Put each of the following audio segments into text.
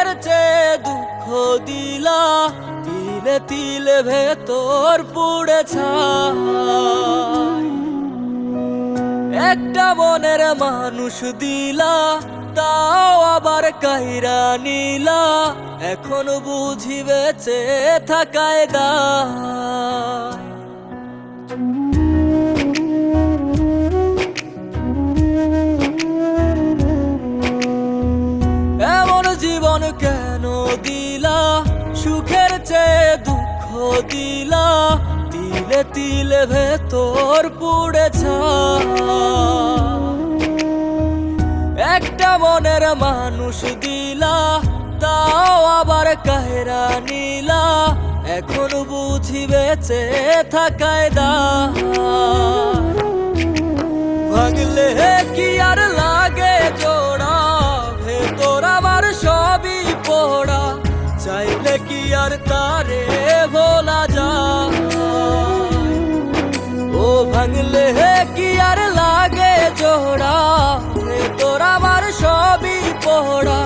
সুখের চেয়ে দুঃখ দিলা, তিলে তিলে ভেতর পুড়ে ছাই। একটা মনের মানুষ দিলা, তাও আবার কাইরা নিলা, এখন বুঝি বেঁচে থাকায় দায়। এমন জীবন কেন দিলা, সুখের চেয়ে দুঃখ দিলা, তিলে তিলে ভেতর পুড়ে ছাই। একটা মনের মানুষ দিলা, তাও আবার কাহেরা নিলা, এখন বুঝি বেঁচে থাকায় দায়। ভাঙলে কি আর লাগে জোড়া, ভেতর আমার সবই পোড়া, চাইলে কি আর তারে ভোলা যায়। ও ভাঙলে কি আর লাগে জোড়া, ভেতর আমার সবই পোড়া,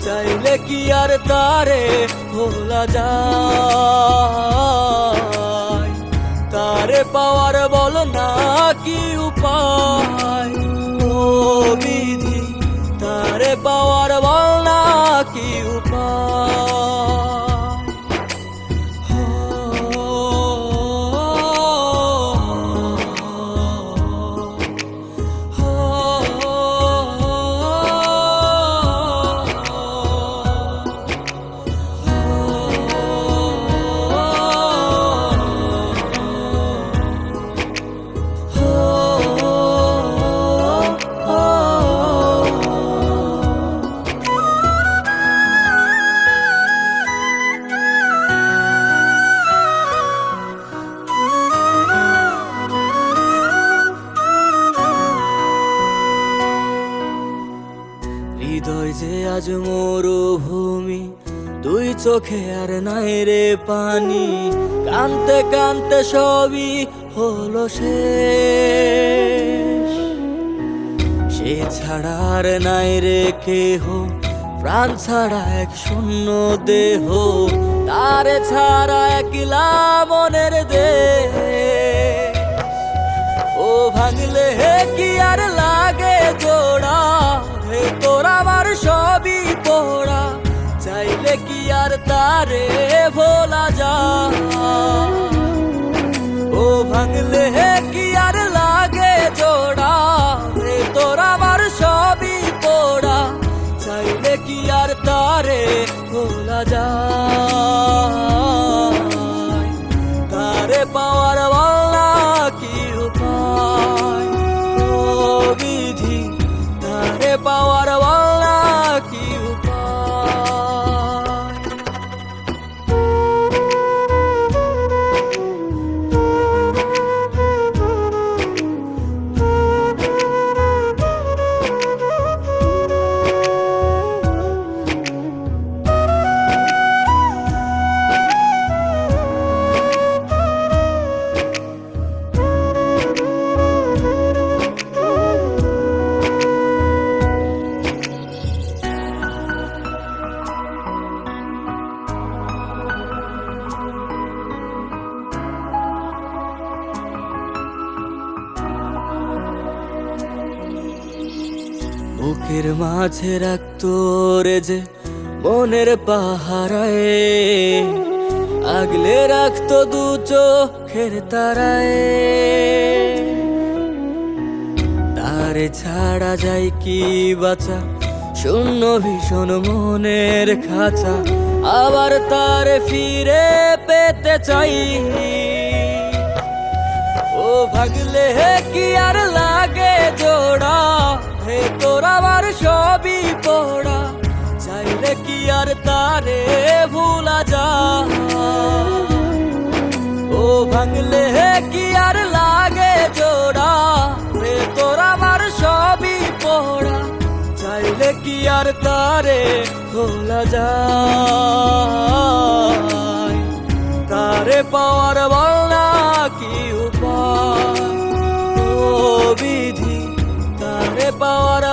চাইলে কি আর তারে ভোলা যায়। তারে পাওয়ার বল না কি উপায়, ও বিধি তারে পাওয়ার বল না কি উপায়। হৃদয় যে আজ মরুভূমি, দুই চোখে আর নাই রে পানি, কানতে কানতে সবই হলো শেষ। সে ছাড়া আর নাই রে কেহ, প্রাণ ছাড়া এক শূন্য দেহ, তারে ছাড়া একলা মনের দেহ। ও ভাঙলে কি আর লাগে জোড়া, ভেতর আমার সবই পোড়া, চাইলে কি আর তারে ভোলা যায়। ও ভাঙলে কি আর লাগে জোড়া, ভেতর আমার সবই পোড়া, চাইলে কি আর তারে ভোলা যায়। তারে পাওয়ার বলা কি উপায়, ও বিধি তারে পাওয়ার বলা কি উপায়। বুকের মাঝে রাখতো রে যে মনের পাহারায়, আগলে রাখতো দু চোখের তারায়। তারে ছাড়া যায় কি বাঁচা, শূন্য ভীষণ মনের খাঁচা, আবার তারে ফিরে পেতে চাই। ও ভাগলে কি আর লাগে জোড়া, ভেতর আমার সবই পোড়া, চাইলে কি আর তারে ভোলা যায়। ও ভাঙলে কি আর লাগে জোড়া, ভেতর আমার সবই পোড়া, চাইলে কি আর তারে ভোলা যায়। তারে পাওয়ার বল না কি উপায়, ও বিধি তারে পাওয়ার